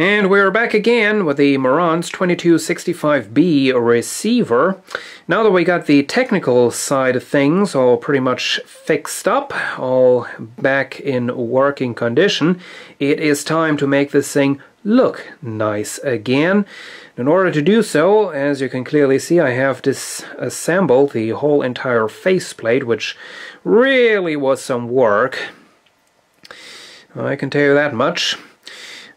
And we're back again with the Marantz 2265B receiver. Now that we got the technical side of things all pretty much fixed up, all back in working condition, it is time to make this thing look nice again. In order to do so, as you can clearly see, I have disassembled the whole entire faceplate, which really was some work. I can tell you that much.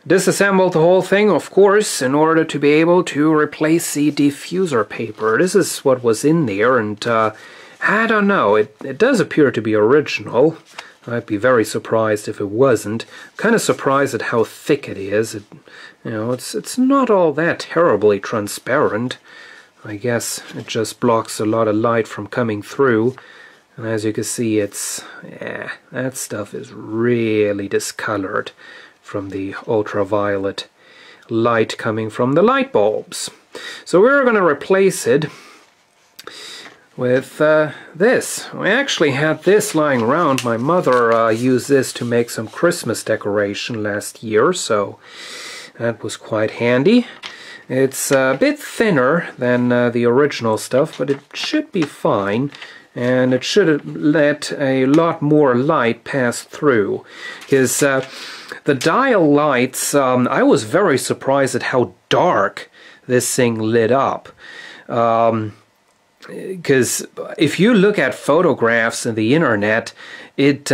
Disassembled the whole thing, of course, in order to be able to replace the diffuser paper. This is what was in there, and I don't know, it does appear to be original. I'd be very surprised if it wasn't. I'm kind of surprised at how thick it is. It's not all that terribly transparent. I guess it just blocks a lot of light from coming through. And as you can see, that stuff is really discolored from the ultraviolet light coming from the light bulbs. So we're going to replace it with this. We actually had this lying around. My mother used this to make some Christmas decoration last year, so that was quite handy. It's a bit thinner than the original stuff, but it should be fine, and it should let a lot more light pass through. Because the dial lights, I was very surprised at how dark this thing lit up. Because if you look at photographs on the internet, it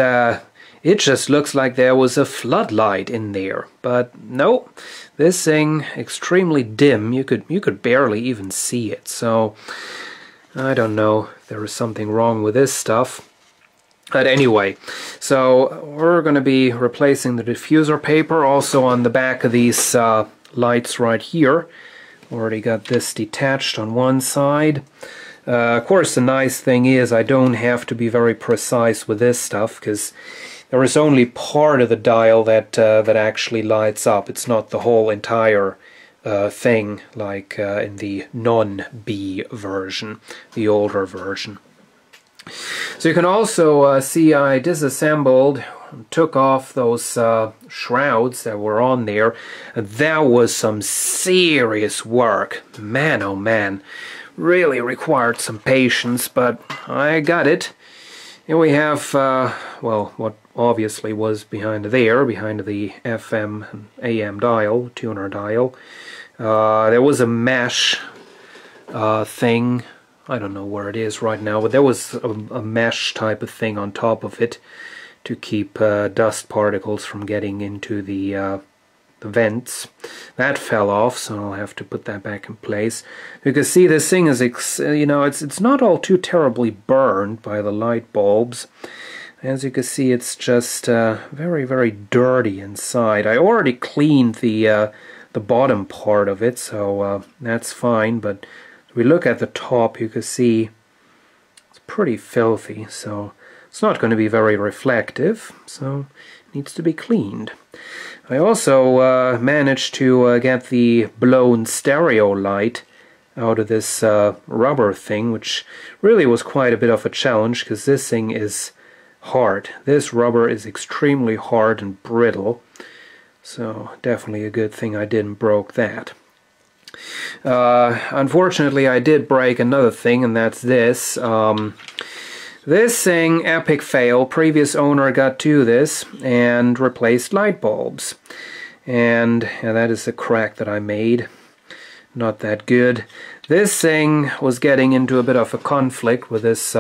just looks like there was a floodlight in there. But no, this thing extremely dim. You could barely even see it. So I don't know if there is something wrong with this stuff. But anyway, so we're going to be replacing the diffuser paper also on the back of these lights right here. Already got this detached on one side. Of course, the nice thing is I don't have to be very precise with this stuff, because there is only part of the dial that actually lights up. It's not the whole entire thing like in the non-B version, the older version. So you can also see I disassembled, took off those shrouds that were on there. That was some serious work. Man, oh man. Really required some patience, but I got it. Here we have, well, what obviously was behind there, behind the FM and AM dial, tuner dial. There was a mesh thing. I don't know where it is right now, but there was a mesh type of thing on top of it to keep dust particles from getting into the vents. That fell off, so I'll have to put that back in place. You can see this thing is, it's not all too terribly burned by the light bulbs. As you can see, it's just very, very dirty inside. I already cleaned the bottom part of it, so that's fine, but if we look at the top, you can see it's pretty filthy, so it's not going to be very reflective, so it needs to be cleaned. I also managed to get the blown stereo light out of this rubber thing, which really was quite a bit of a challenge, because this thing is hard. This rubber is extremely hard and brittle, so definitely a good thing I didn't broke that. Unfortunately, I did break another thing, and that's this. This thing, epic fail. Previous owner got to this and replaced light bulbs. And that is the crack that I made. Not that good. This thing was getting into a bit of a conflict with this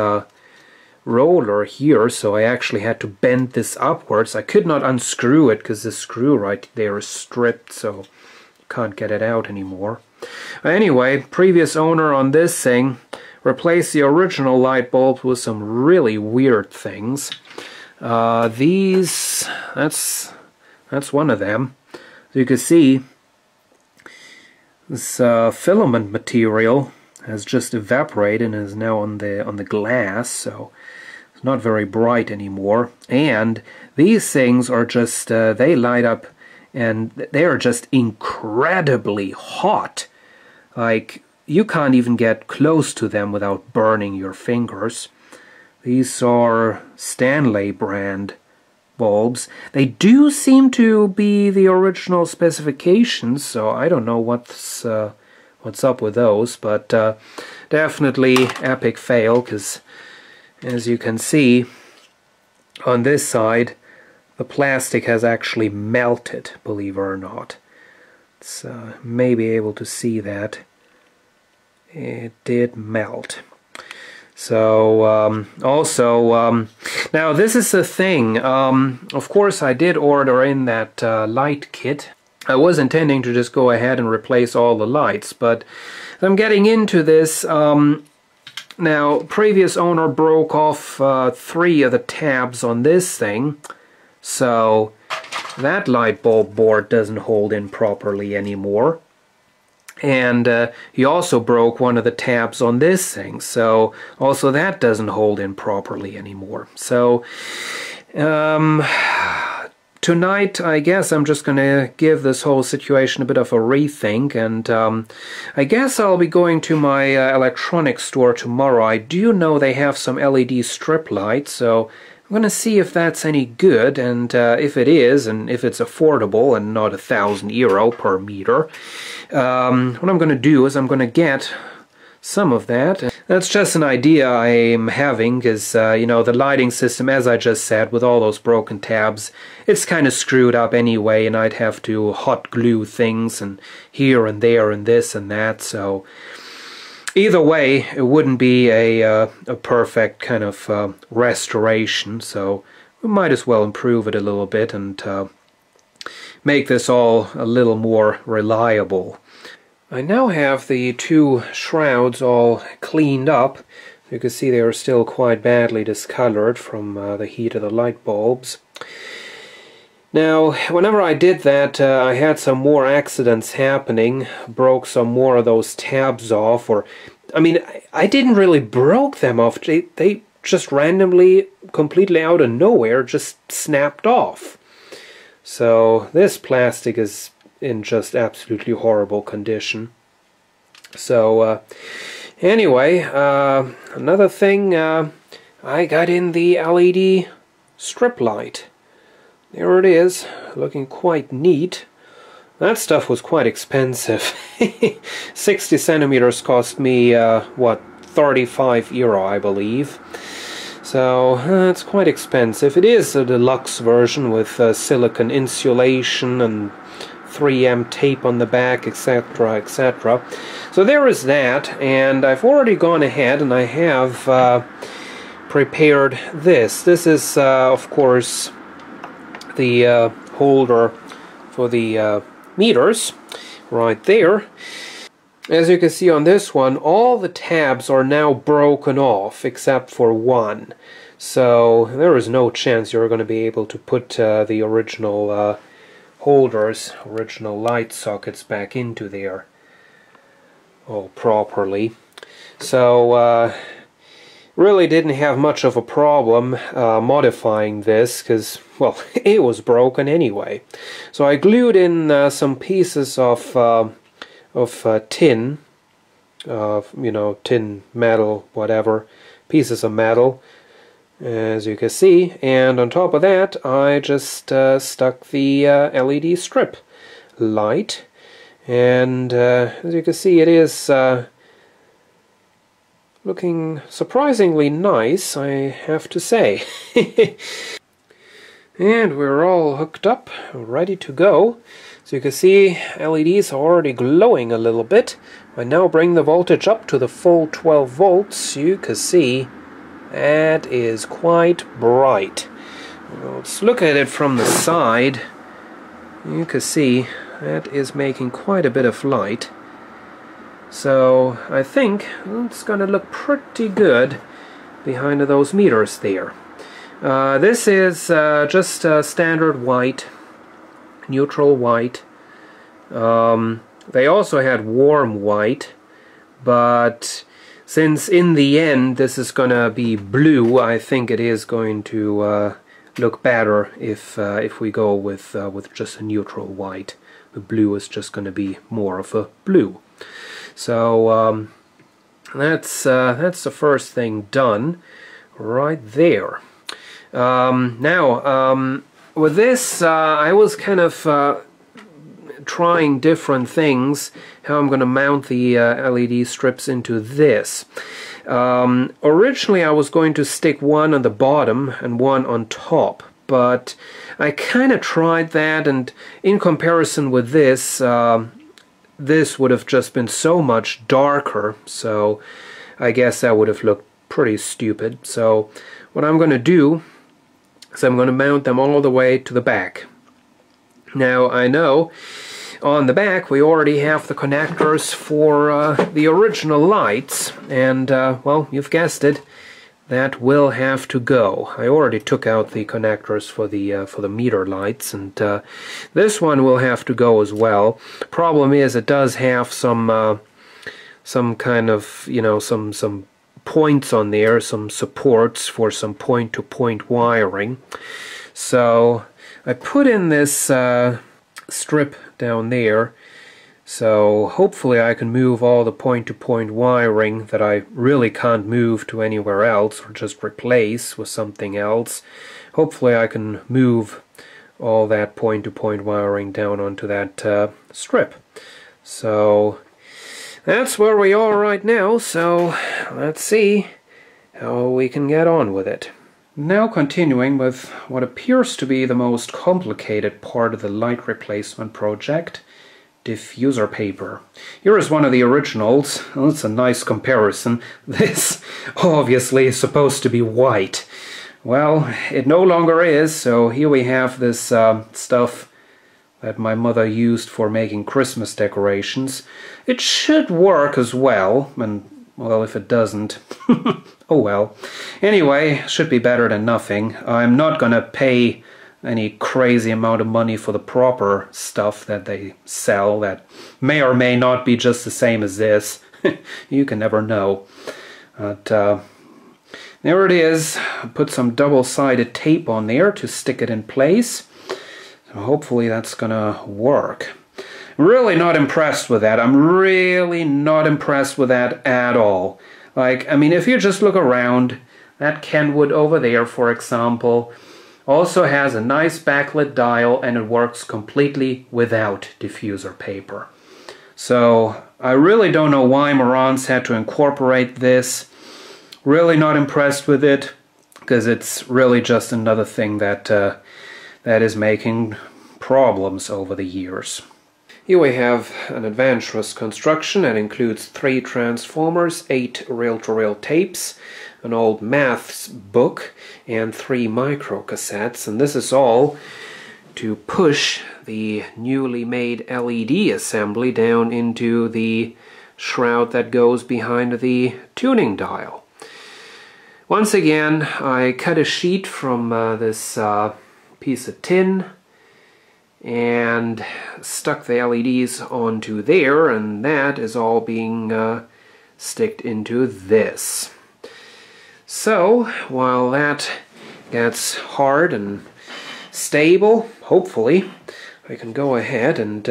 roller here, so I actually had to bend this upwards. I could not unscrew it because the screw right there is stripped, so can't get it out anymore. Anyway, previous owner on this thing replaced the original light bulb with some really weird things. That's one of them. So you can see this filament material has just evaporated and is now on the glass, so it's not very bright anymore. And these things are just they light up, and they are just incredibly hot. Like, you can't even get close to them without burning your fingers. These are Stanley brand bulbs. They do seem to be the original specifications, so I don't know what's up with those, but definitely epic fail, because as you can see on this side, the plastic has actually melted, believe it or not. It's maybe able to see that. It did melt. So also, now this is the thing. Of course, I did order in that light kit. I was intending to just go ahead and replace all the lights, but I'm getting into this. Now, previous owner broke off 3 of the tabs on this thing, so that light bulb board doesn't hold in properly anymore. And he also broke one of the tabs on this thing, so also that doesn't hold in properly anymore. So tonight, I guess I'm just going to give this whole situation a bit of a rethink, and I guess I'll be going to my electronics store tomorrow. I do know they have some LED strip lights, so I'm going to see if that's any good, and if it is, and if it's affordable and not €1,000 per meter. What I'm going to do is I'm going to get some of that. That's just an idea I'm having, because you know, the lighting system, as I just said, with all those broken tabs, it's kind of screwed up anyway, and I'd have to hot glue things and here and there and this and that, so either way it wouldn't be a perfect kind of restoration, so we might as well improve it a little bit and make this all a little more reliable. I now have the 2 shrouds all cleaned up. You can see they are still quite badly discolored from the heat of the light bulbs. Now, whenever I did that, I had some more accidents happening, broke some more of those tabs off, or, I mean, I didn't really broke them off, they just randomly, completely out of nowhere, just snapped off. So this plastic is in just absolutely horrible condition. So anyway, another thing, I got in the LED strip light. There it is, looking quite neat. That stuff was quite expensive. 60 centimeters cost me what, €35 I believe. So it's quite expensive. It is a deluxe version with silicone insulation and 3M tape on the back, etc., etc. So there is that, and I've already gone ahead and I have prepared this. This is, of course, the holder for the meters right there. As you can see on this one, all the tabs are now broken off except for one. So there is no chance you're going to be able to put the original holders, original light sockets back into there all properly. So really didn't have much of a problem modifying this, because, well, it was broken anyway. So I glued in some pieces of tin, you know, tin, metal, whatever, pieces of metal, as you can see, and on top of that I just stuck the LED strip light, and as you can see, it is looking surprisingly nice, I have to say. And we're all hooked up, ready to go. So you can see LEDs are already glowing a little bit. I now bring the voltage up to the full 12 volts. You can see that is quite bright. Let's look at it from the side. You can see that is making quite a bit of light. So I think it's going to look pretty good behind those meters there. This is just standard white, neutral white. They also had warm white, but since in the end this is going to be blue, I think it is going to look better if we go with just a neutral white. The blue is just going to be more of a blue. So that's the first thing done right there. Now with this, I was kind of trying different things, how I'm going to mount the LED strips into this. Originally I was going to stick one on the bottom and one on top, but I kind of tried that, and in comparison with this, this would have just been so much darker, so I guess that would have looked pretty stupid. So what I'm going to do is I'm going to mount them all the way to the back. Now I know on the back we already have the connectors for the original lights, and well, you've guessed it, that will have to go. I already took out the connectors for the meter lights, and this one will have to go as well. Problem is, it does have some kind of, you know, some points on there, some supports for some point-to-point wiring. So I put in this strip down there, so hopefully I can move all the point-to-point wiring that I really can't move to anywhere else, or just replace with something else. Hopefully I can move all that point-to-point wiring down onto that strip. So that's where we are right now, so let's see how we can get on with it. Now continuing with what appears to be the most complicated part of the light replacement project, diffuser paper. Here is one of the originals. Well, that's a nice comparison. This obviously is supposed to be white. Well, it no longer is, so here we have this stuff that my mother used for making Christmas decorations. It should work as well, and well, if it doesn't, oh well. Anyway, should be better than nothing. I'm not gonna pay any crazy amount of money for the proper stuff that they sell that may or may not be just the same as this. You can never know. But there it is. I put some double-sided tape on there to stick it in place. So hopefully that's gonna work. Really not impressed with that. I'm really not impressed with that at all. Like, I mean, if you just look around, that Kenwood over there, for example, also has a nice backlit dial, and it works completely without diffuser paper. So I really don't know why Marantz had to incorporate this. Really not impressed with it, because it's really just another thing that that is making problems over the years. Here we have an adventurous construction that includes 3 transformers, 8 reel-to-reel tapes, an old maths book, and 3 microcassettes, and this is all to push the newly made LED assembly down into the shroud that goes behind the tuning dial. Once again, I cut a sheet from this piece of tin and stuck the LEDs onto there, and that is all being sticked into this. So while that gets hard and stable, hopefully I can go ahead and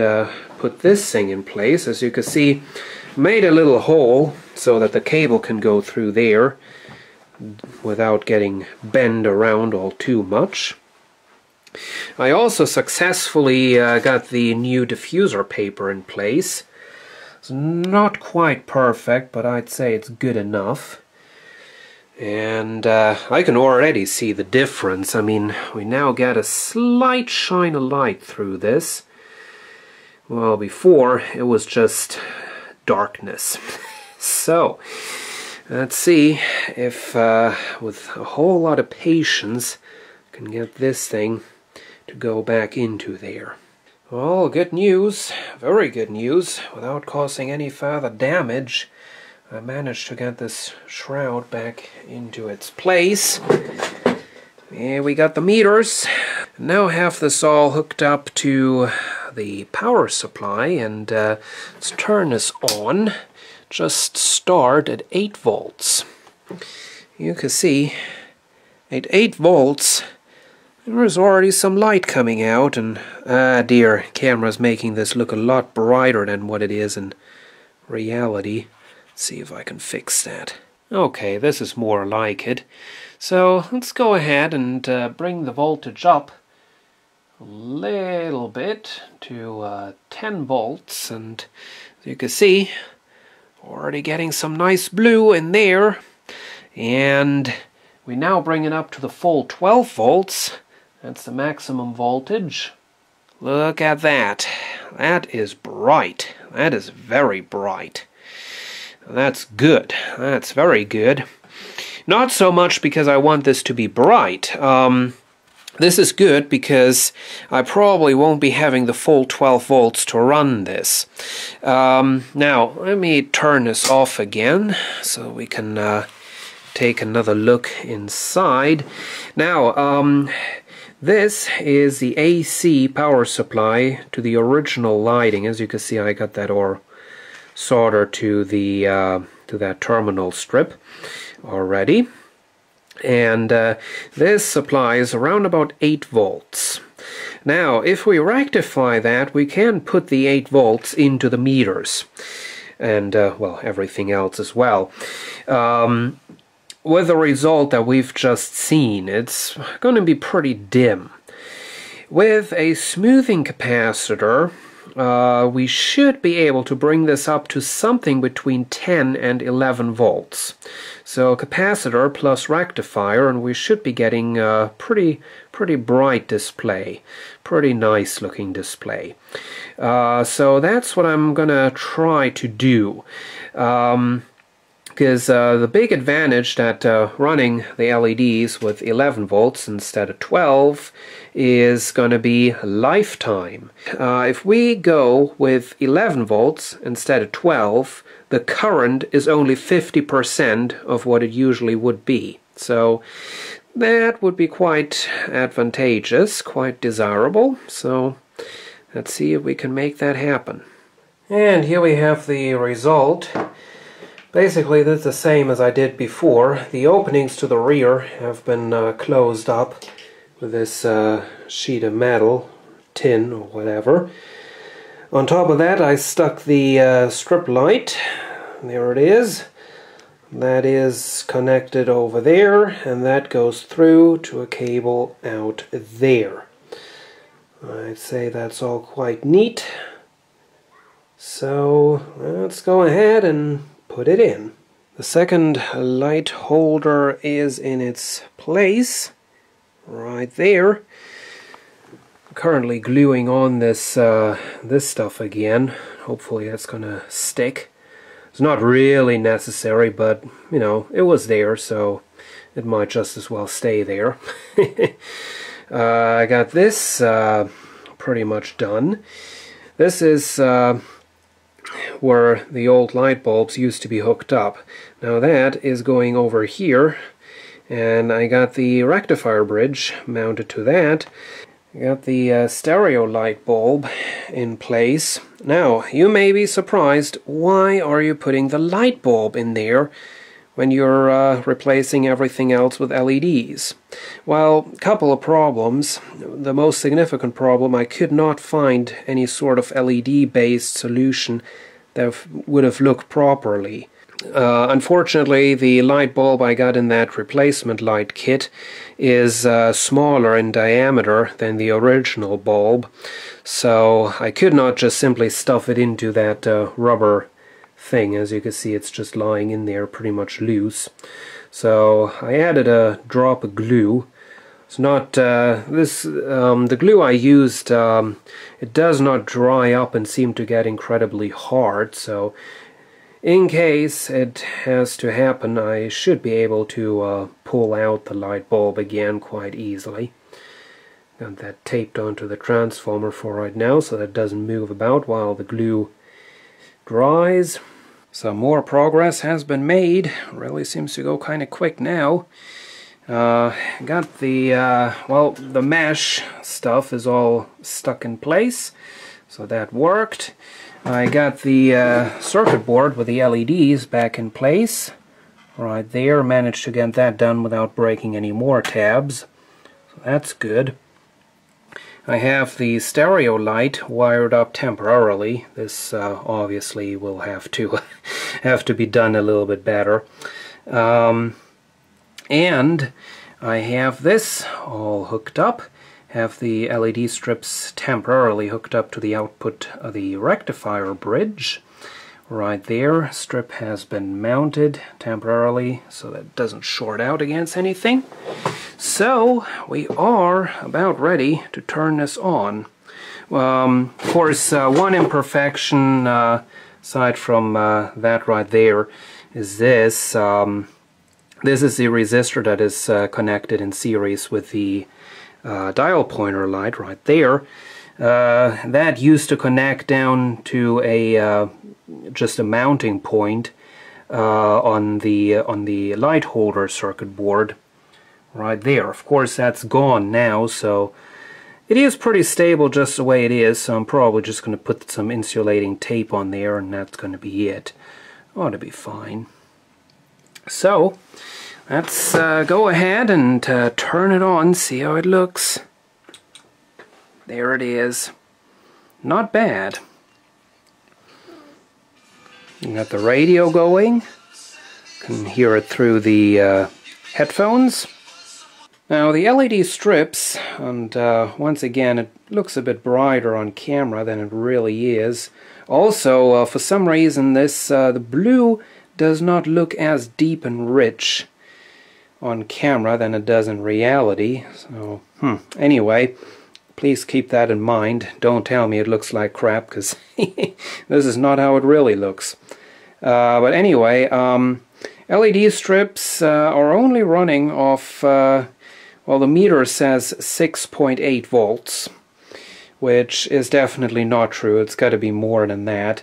put this thing in place. As you can see, made a little hole so that the cable can go through there without getting bent around all too much. I also successfully got the new diffuser paper in place. It's not quite perfect, but I'd say it's good enough. And I can already see the difference. I mean, we now get a slight shine of light through this. Well, before it was just darkness. So, let's see if with a whole lot of patience I can get this thing to go back into there. Well, good news, very good news. Without causing any further damage, I managed to get this shroud back into its place. Here we got the meters. Now have this all hooked up to the power supply, and let's turn this on. Just start at 8 volts. You can see at 8 volts there's already some light coming out, and dear, camera's making this look a lot brighter than what it is in reality. Let's see if I can fix that. Okay, this is more like it. So let's go ahead and bring the voltage up a little bit to 10 volts, and as you can see, already getting some nice blue in there. And we now bring it up to the full 12 volts. That's the maximum voltage. Look at that. That is bright. That is very bright. That's good. That's very good. Not so much because I want this to be bright. This is good because I probably won't be having the full 12 volts to run this. Now, let me turn this off again so we can take another look inside. Now, this is the AC power supply to the original lighting. As you can see, I got that all soldered to that terminal strip already. And this supplies around about 8 volts. Now, if we rectify that, we can put the 8 volts into the meters. And, well, everything else as well. With the result that we've just seen, it's going to be pretty dim. With a smoothing capacitor, we should be able to bring this up to something between 10 and 11 volts. So capacitor plus rectifier, and we should be getting a pretty bright display. Pretty nice looking display. So that's what I'm gonna try to do. Because the big advantage that running the LEDs with 11 volts instead of 12 is going to be lifetime. If we go with 11 volts instead of 12, the current is only 50% of what it usually would be. So that would be quite advantageous, quite desirable. So let's see if we can make that happen. And here we have the result. Basically, this is the same as I did before. The openings to the rear have been closed up with this sheet of metal, tin or whatever. On top of that, I stuck the strip light. There it is. That is connected over there, and that goes through to a cable out there. I'd say that's all quite neat. So let's go ahead and put it in. The second light holder is in its place, right there. I'm currently gluing on this this stuff again. Hopefully that's gonna stick. It's not really necessary, but you know, it was there, so it might just as well stay there. I got this pretty much done. This is where the old light bulbs used to be hooked up. Now that is going over here, and I got the rectifier bridge mounted to that. I got the stereo light bulb in place. Now, you may be surprised, why are you putting the light bulb in there when you're replacing everything else with LEDs? Well, a couple of problems. The most significant problem, I could not find any sort of LED-based solution that would have looked properly. Unfortunately, the light bulb I got in that replacement light kit is smaller in diameter than the original bulb, so I could not just simply stuff it into that rubber thing. As you can see, it's just lying in there pretty much loose. So I added a drop of glue. It's not the glue I used, it does not dry up and seem to get incredibly hard, so in case it has to happen, I should be able to pull out the light bulb again quite easily. Got that taped onto the transformer for right now so that it doesn't move about while the glue dries. Some more progress has been made. Really seems to go kind of quick now. Got the, well, the mesh stuff is all stuck in place, so that worked. I got the circuit board with the LEDs back in place. Right there, managed to get that done without breaking any more tabs. So that's good. I have the stereo light wired up temporarily. This obviously will have to be done a little bit better. And I have this all hooked up, have the LED strips temporarily hooked up to the output of the rectifier bridge. Right there, strip has been mounted temporarily so that it doesn't short out against anything. So we are about ready to turn this on. Of course, one imperfection aside from that right there is this. This is the resistor that is connected in series with the dial pointer light right there. That used to connect down to a just a mounting point on the light holder circuit board right there. Of course, that's gone now, so it is pretty stable just the way it is. So I'm probably just going to put some insulating tape on there, and that's going to be it. Ought to be fine. So let's go ahead and turn it on, see how it looks. There it is. Not bad. You got the radio going. Can hear it through the headphones. Now the LED strips, and once again it looks a bit brighter on camera than it really is. Also, for some reason this the blue does not look as deep and rich on camera than it does in reality. So, anyway, please keep that in mind. Don't tell me it looks like crap, because this is not how it really looks. But anyway, LED strips are only running off, well, the meter says 6.8 volts, which is definitely not true. It's got to be more than that.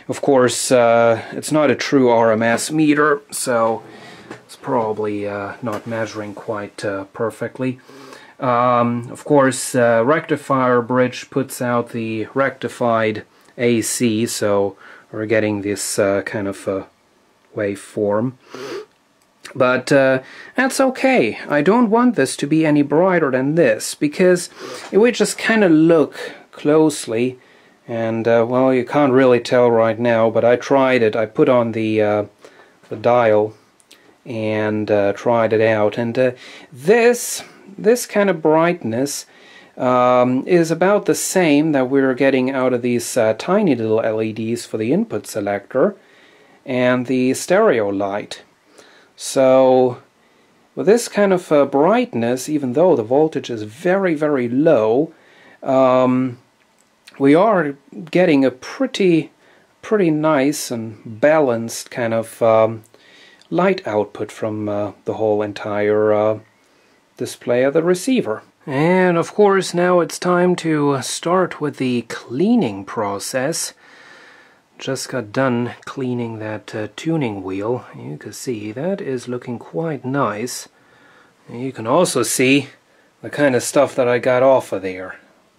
Of course, it's not a true RMS meter, so it's probably not measuring quite perfectly. Of course, rectifier bridge puts out the rectified AC, so we're getting this kind of waveform. But that's okay. I don't want this to be any brighter than this, because if we just kind of look closely, and well, you can't really tell right now, but I tried it. I put on the dial and tried it out, and this kind of brightness is about the same that we're getting out of these tiny little LEDs for the input selector and the stereo light. So with this kind of brightness, even though the voltage is very, very low, we are getting a pretty nice and balanced kind of light output from the whole entire display of the receiver. And of course now it's time to start with the cleaning process. Just got done cleaning that tuning wheel. You can see that is looking quite nice. And you can also see the kind of stuff that I got off of there.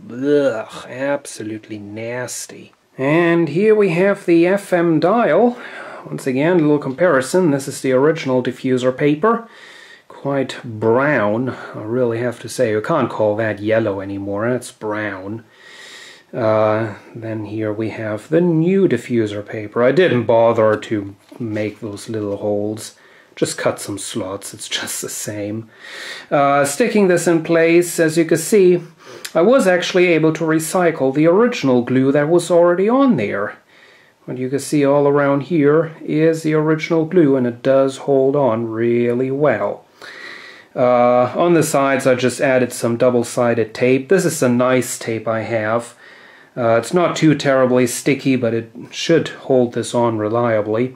Ugh, absolutely nasty. And here we have the FM dial. Once again, a little comparison. This is the original diffuser paper. Quite brown, I really have to say. You can't call that yellow anymore, it's brown. Then here we have the new diffuser paper. I didn't bother to make those little holes, just cut some slots, it's just the same. Sticking this in place, as you can see, I was actually able to recycle the original glue that was already on there. What you can see all around here is the original glue, and it does hold on really well. On the sides I just added some double-sided tape. This is a nice tape I have. It's not too terribly sticky, but it should hold this on reliably.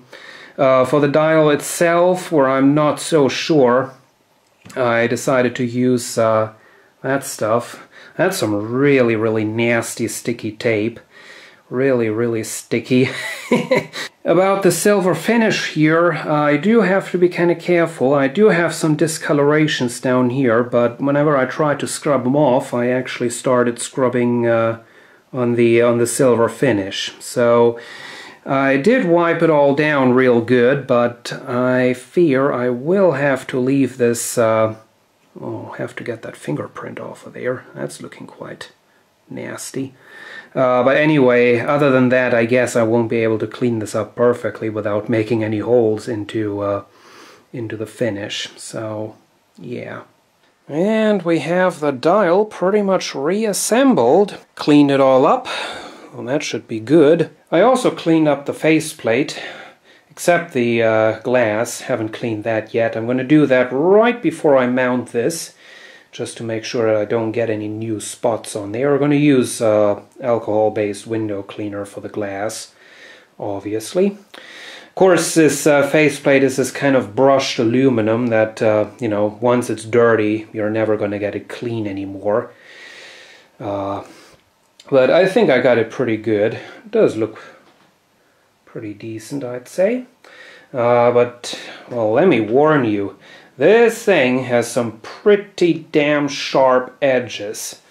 For the dial itself, where I'm not so sure, I decided to use that stuff. That's some really, really nasty sticky tape. Really, really sticky. About the silver finish here, I do have to be kind of careful. I do have some discolorations down here, but whenever I try to scrub them off, I actually started scrubbing on the silver finish. So I did wipe it all down real good, but I fear I will have to leave this. Have to get that fingerprint off of there. That's looking quite nasty. But anyway, other than that, I guess I won't be able to clean this up perfectly without making any holes into the finish. So, yeah. And we have the dial pretty much reassembled. Cleaned it all up. Well, that should be good. I also cleaned up the faceplate, except the glass. Haven't cleaned that yet. I'm going to do that right before I mount this, just to make sure that I don't get any new spots on there. We're going to use alcohol-based window cleaner for the glass, obviously. Of course, this faceplate is this kind of brushed aluminum that, you know, once it's dirty, you're never going to get it clean anymore. But I think I got it pretty good. It does look pretty decent, I'd say. But, well, let me warn you, this thing has some pretty damn sharp edges.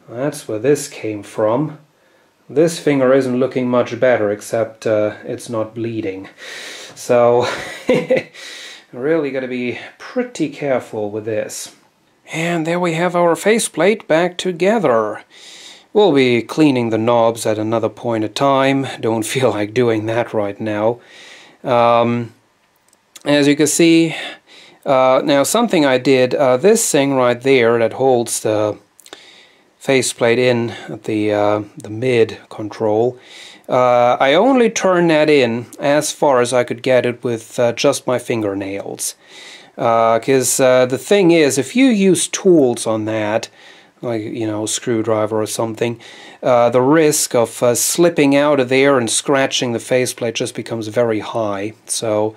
That's where this came from. This finger isn't looking much better, except it's not bleeding. So, really got to be pretty careful with this. And there we have our faceplate back together. We'll be cleaning the knobs at another point of time. Don't feel like doing that right now. As you can see, now something I did, this thing right there that holds the faceplate in at the mid control, I only turned that in as far as I could get it with just my fingernails. Because the thing is, if you use tools on that, like, you know, screwdriver or something, the risk of slipping out of there and scratching the faceplate just becomes very high. So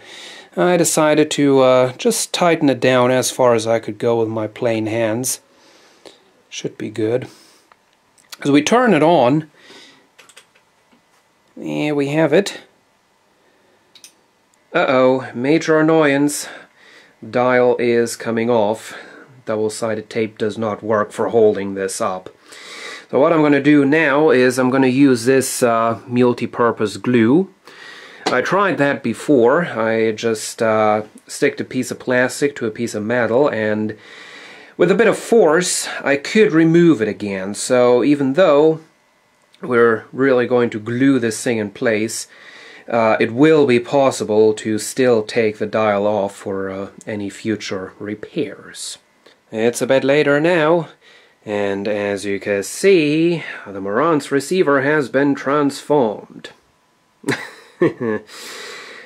I decided to just tighten it down as far as I could go with my plain hands. Should be good. As we turn it on, there we have it. Uh-oh, major annoyance. Dial is coming off. Double-sided tape does not work for holding this up. So what I'm going to do now is I'm going to use this multi-purpose glue. I tried that before. I just stick a piece of plastic to a piece of metal, and with a bit of force I could remove it again. So even though we're really going to glue this thing in place, it will be possible to still take the dial off for any future repairs. It's a bit later now, and as you can see, the Marantz receiver has been transformed.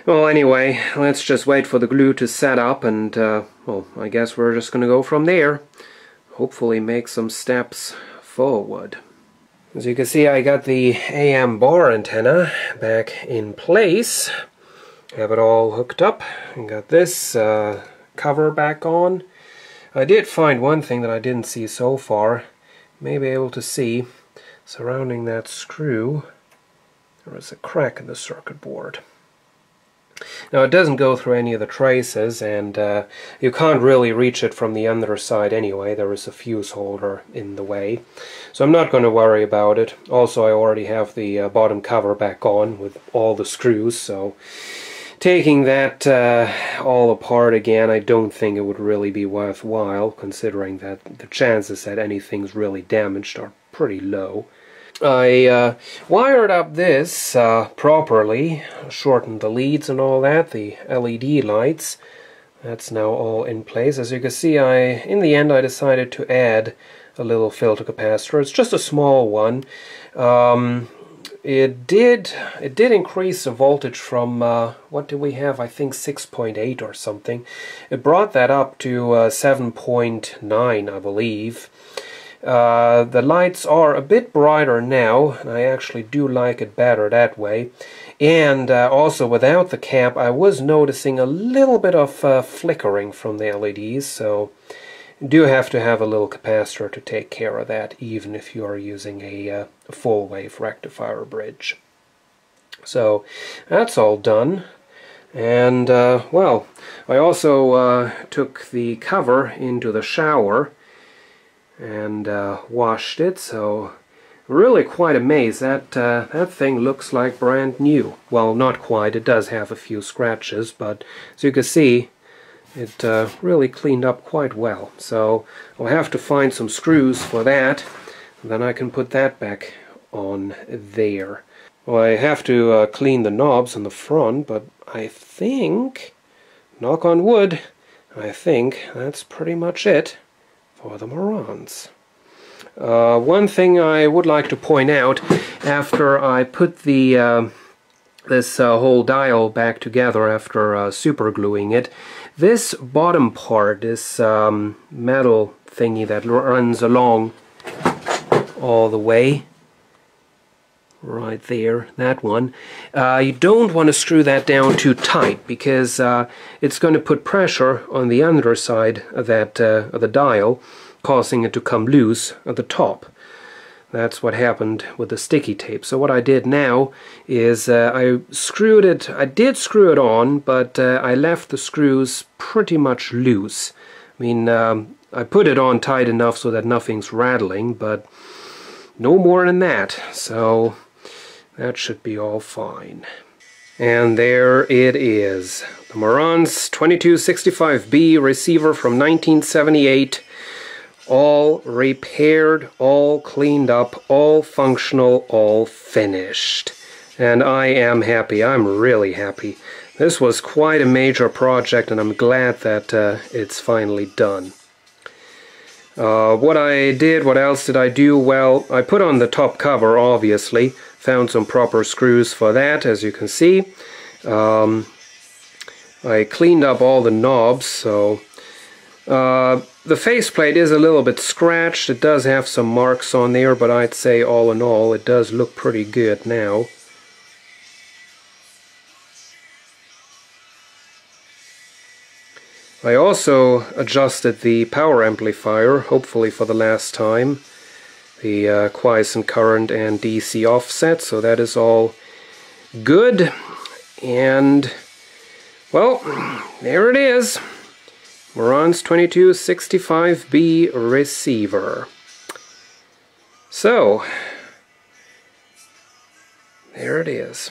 Well, anyway, let's just wait for the glue to set up, and well, I guess we're just gonna go from there. Hopefully make some steps forward. As you can see, I got the AM bar antenna back in place. Have it all hooked up and got this cover back on. I did find one thing that I didn't see so far. May be able to see surrounding that screw. There is a crack in the circuit board. Now it doesn't go through any of the traces, and you can't really reach it from the underside anyway. There is a fuse holder in the way, so I'm not going to worry about it. Also, I already have the bottom cover back on with all the screws, so taking that all apart again, I don't think it would really be worthwhile, considering that the chances that anything's really damaged are pretty low. I wired up this properly, shortened the leads and all that, the LED lights. That's now all in place. As you can see, in the end I decided to add a little filter capacitor. It's just a small one. It did increase the voltage from, what did we have? I think 6.8 or something. It brought that up to 7.9, I believe. The lights are a bit brighter now, and I actually do like it better that way. And also without the cap, I was noticing a little bit of flickering from the LEDs, so you do have to have a little capacitor to take care of that, even if you are using a full wave rectifier bridge. So that's all done. And well, I also took the cover into the shower and washed it, so really quite amazed. That thing looks like brand new. Well, not quite, it does have a few scratches, but as you can see, it really cleaned up quite well. So I'll have to find some screws for that, and then I can put that back on there. Well, I have to clean the knobs on the front, but I think, knock on wood, I think that's pretty much it. for the Marantz. One thing I would like to point out, after I put the this whole dial back together after super gluing it, this bottom part, this metal thingy that runs along all the way, right there, that one, you don't want to screw that down too tight, because it's going to put pressure on the underside of that of the dial, causing it to come loose at the top. That's what happened with the sticky tape. So what I did now is I did screw it on, but I left the screws pretty much loose. I mean, I put it on tight enough so that nothing's rattling, but no more than that. So that should be all fine. And there it is. The Marantz 2265B receiver from 1978. All repaired, all cleaned up, all functional, all finished. And I am happy. I'm really happy. This was quite a major project, and I'm glad that it's finally done. What else did I do? Well, I put on the top cover, obviously. Found some proper screws for that, as you can see. I cleaned up all the knobs, so... the faceplate is a little bit scratched. It does have some marks on there, but I'd say all in all it does look pretty good now. I also adjusted the power amplifier, hopefully for the last time. The quiescent current and DC offset, so that is all good. And, well, there it is. Marantz 2265B receiver. So, there it is.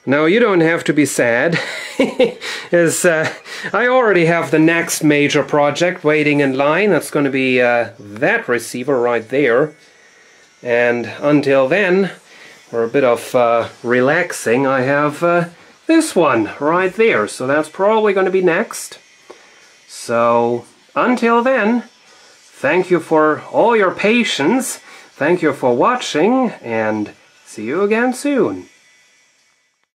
Now, you don't have to be sad, as I already have the next major project waiting in line. That's going to be that receiver right there. And until then, for a bit of relaxing, I have this one right there. So that's probably going to be next. So, until then, thank you for all your patience. Thank you for watching, and see you again soon.